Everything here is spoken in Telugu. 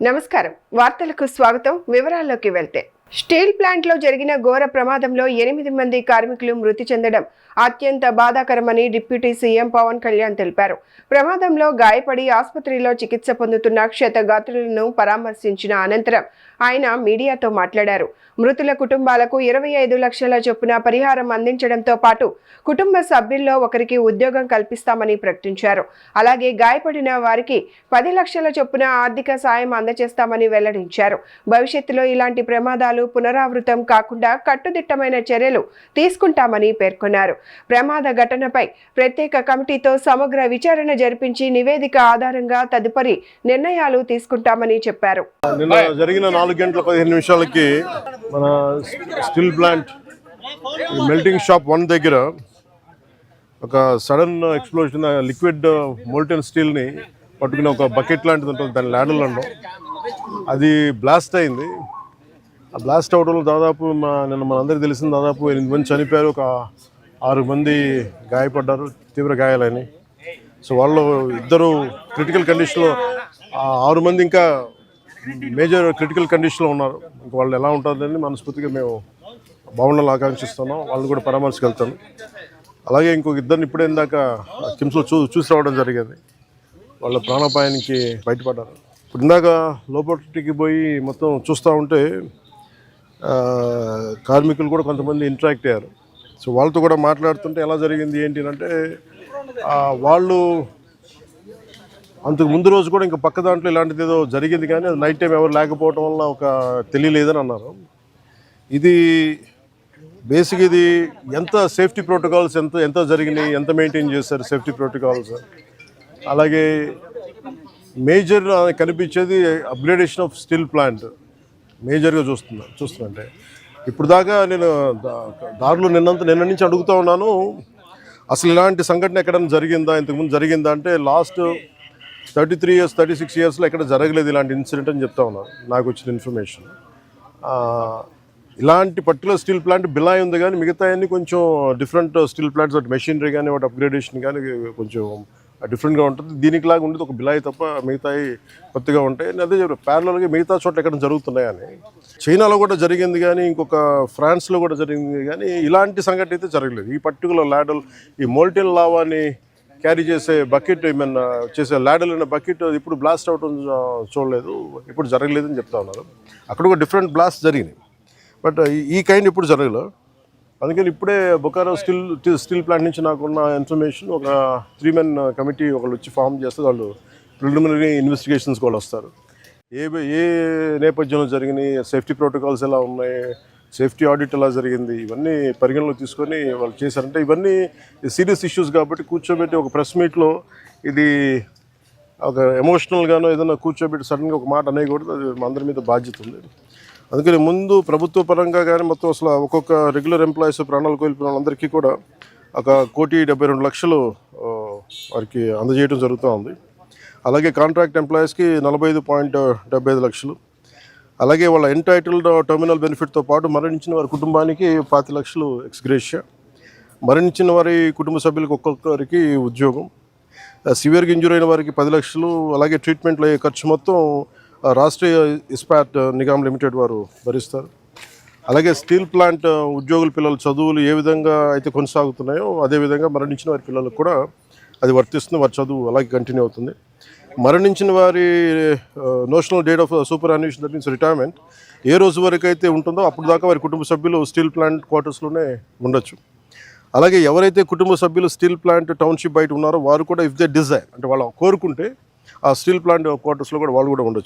నమస్కారం వార్తలకు స్వాగతం వివరాల్లోకి వెళ్తే స్టీల్ ప్లాంట్ లో జరిగిన ఘోర ప్రమాదంలో 8 మంది కార్మికులు మృతి చెందడం అత్యంత బాధాకరమని డిప్యూటీ సీఎం పవన్ కళ్యాణ్ తెలిపారు. ప్రమాదంలో గాయపడి ఆసుపత్రిలో చికిత్స పొందుతున్న క్షతగాత్రులను పరామర్శించిన అనంతరం ఆయన మీడియాతో మాట్లాడారు. మృతుల కుటుంబాలకు 25 లక్షల చొప్పున పరిహారం అందించడంతో పాటు కుటుంబ సభ్యుల్లో ఒకరికి ఉద్యోగం కల్పిస్తామని ప్రకటించారు. అలాగే గాయపడిన వారికి 10 లక్షల చొప్పున ఆర్థిక సాయం అందజేస్తామని వెల్లడించారు. భవిష్యత్తులో ఇలాంటి ప్రమాదాలు పునరావృతం కాకుండా కట్టుదిట్టమైన చర్యలు తీసుకుంటామని పేర్కొన్నారు. ప్రమాద ఘటనపై ప్రత్యేక కమిటీతో సమగ్ర విచారణ జరిపించి నివేదిక ఆధారంగా తదుపరి నిర్ణయాలు తీసుకుంటామని చెప్పారు. నిన్న జరిగిన 4:15 మన స్టీల్ ప్లాంట్ మెల్టింగ్ షాప్ 1 దగ్గర ఒక సడన్ ఎక్స్ప్లోజన్, లిక్విడ్ మోల్టెన్ స్టీల్ని పట్టుకుని ఒక బకెట్ లాంటిది ఉంటుంది, దాని ల్యాడర్లో అది బ్లాస్ట్ అయింది. ఆ బ్లాస్ట్ అవడంలో దాదాపు నిన్న మనందరికీ తెలిసిన దాదాపు 8 మంది చనిపోయారు, ఒక 6 మంది గాయపడ్డారు, తీవ్ర గాయాలని. సో వాళ్ళు 2 క్రిటికల్ కండిషన్లో, 6 మంది ఇంకా మేజర్ క్రిటికల్ కండిషన్లో ఉన్నారు. ఇంకా వాళ్ళు ఎలా ఉంటుందని మనస్ఫూర్తిగా మేము బాగుండాలని ఆకాంక్షిస్తున్నాం. వాళ్ళు కూడా పరామర్శకెళ్తాను. అలాగే ఇంకొక 2 ఇప్పుడే ఇందాక కిమ్స్లో చూసి రావడం జరిగింది. వాళ్ళ ప్రాణాపాయానికి బయటపడ్డారు. ఇప్పుడు ఇందాక లోపలికి పోయి మొత్తం చూస్తూ ఉంటే కార్మికులు కూడా కొంతమంది ఇంటరాక్ట్ అయ్యారు. సో వాళ్ళతో కూడా మాట్లాడుతుంటే ఎలా జరిగింది ఏంటి అంటే, వాళ్ళు అంతకు ముందు రోజు కూడా ఇంకా పక్క దాంట్లో ఇలాంటిది ఏదో జరిగింది, కానీ అది నైట్ టైం ఎవరు లేకపోవడం వల్ల ఒక తెలియలేదని అన్నారు. ఇది బేసిక్, ఇది ఎంత సేఫ్టీ ప్రోటోకాల్స్ ఎంత జరిగినాయి, ఎంత మెయింటైన్ చేశారు సేఫ్టీ ప్రోటోకాల్స్. అలాగే మేజర్ కనిపించేది అప్గ్రేడేషన్ ఆఫ్ స్టీల్ ప్లాంట్ మేజర్గా చూస్తుంటే ఇప్పుడు దాకా నేను దారిలో నిన్న నుంచి అడుగుతూ ఉన్నాను, అసలు ఇలాంటి సంఘటన ఎక్కడైనా జరిగిందా, ఇంతకుముందు జరిగిందా అంటే లాస్ట్ 33 years 36 yearsలో ఎక్కడ జరగలేదు ఇలాంటి ఇన్సిడెంట్ అని చెప్తా ఉన్నారు నాకు వచ్చిన ఇన్ఫర్మేషన్. ఇలాంటి పర్టికులర్ స్టీల్ ప్లాంట్ బిలాయ్ ఉంది, కానీ మిగతా అన్ని కొంచెం డిఫరెంట్ స్టీల్ ప్లాంట్స్, వాటి మెషినరీ కానీ వాటి అప్గ్రేడేషన్ కానీ కొంచెం డిఫరెంట్గా ఉంటుంది. దీనికి లాగా ఉండేది ఒక బిలాయి తప్ప మిగతాయి కొత్తగా ఉంటాయి. అదే ప్యారలల్గా మిగతా చోట్ల ఎక్కడ జరుగుతున్నాయని. చైనాలో కూడా జరిగింది, కానీ ఇంకొక ఫ్రాన్స్లో కూడా జరిగింది, కానీ ఇలాంటి సంఘటన అయితే జరగలేదు. ఈ పర్టికులర్ ల్యాడల్, ఈ మోల్టెన్ లావాని క్యారీ చేసే బకెట్, ఏమన్నా చేసే ల్యాడల్ అనే బకెట్ ఇప్పుడు బ్లాస్ట్ అవటం చూడలేదు, ఇప్పుడు జరగలేదని చెప్తా ఉన్నారు. అక్కడ ఒక డిఫరెంట్ బ్లాస్ట్ జరిగినాయి, బట్ ఈ కైండ్ ఇప్పుడు జరగలేదు. అందుకని ఇప్పుడే బొకారో స్టీల్ ప్లాంట్ నుంచి నాకున్న ఇన్ఫర్మేషన్, ఒక 3 men కమిటీ ఒకళ్ళు వచ్చి ఫామ్ చేస్తే వాళ్ళు ప్రిలిమినరీ ఇన్వెస్టిగేషన్స్ కూడా వస్తారు. ఏ నేపథ్యంలో జరిగినాయి, సేఫ్టీ ప్రోటోకాల్స్ ఎలా ఉన్నాయి, సేఫ్టీ ఆడిట్ ఎలా జరిగింది, ఇవన్నీ పరిగణలో తీసుకొని వాళ్ళు చేశారంటే ఇవన్నీ సీరియస్ ఇష్యూస్ కాబట్టి కూర్చోబెట్టి ఒక ప్రెస్ మీట్లో ఇది ఒక ఎమోషనల్గానో ఏదైనా కూర్చోబెట్టి సడన్గా ఒక మాట అనేయకూడదు. అది మా అందరి మీద బాధ్యత ఉంది. అందుకని ముందు ప్రభుత్వ పరంగా కానీ మొత్తం అసలు ఒక్కొక్క రెగ్యులర్ ఎంప్లాయీస్ ప్రాణాలు కోల్పోయిన వాళ్ళందరికీ కూడా 1,72,00,000 వారికి అందజేయడం జరుగుతూ ఉంది. అలాగే కాంట్రాక్ట్ ఎంప్లాయీస్కి 45.75 లక్షలు. అలాగే వాళ్ళ ఎంటైటిల్డ్ టర్మినల్ బెనిఫిట్తో పాటు మరణించిన వారి కుటుంబానికి 5 లక్షలు ఎక్స్గ్రేషియా, మరణించిన వారి కుటుంబ సభ్యులకు ఒక్కొక్కరికి ఉద్యోగం, సివియర్గా ఇంజూర్ అయిన వారికి 10 లక్షలు. అలాగే ట్రీట్మెంట్లో అయ్యే ఖర్చు మొత్తం రాష్ట్రీయ ఇస్పాట్ నిగమ్ లిమిటెడ్ వారు భరిస్తారు. అలాగే స్టీల్ ప్లాంట్ ఉద్యోగుల పిల్లల చదువులు ఏ విధంగా అయితే కొనసాగుతున్నాయో అదేవిధంగా మరణించిన వారి పిల్లలకు కూడా అది వర్తిస్తుంది. వారి చదువు అలాగే కంటిన్యూ అవుతుంది. మరణించిన వారి notional date of superannuation, that means retirement, ఏ రోజు వరకు అయితే ఉంటుందో అప్పుడు దాకా వారి కుటుంబ సభ్యులు స్టీల్ ప్లాంట్ క్వార్టర్స్లోనే ఉండొచ్చు. అలాగే ఎవరైతే కుటుంబ సభ్యులు స్టీల్ ప్లాంట్ టౌన్షిప్ బయట ఉన్నారో వారు కూడా ఇఫ్ దే డిజైర్, అంటే వాళ్ళు కోరుకుంటే ఆ స్టీల్ ప్లాంట్ క్వార్టర్స్లో కూడా వాళ్ళు కూడా ఉండొచ్చు.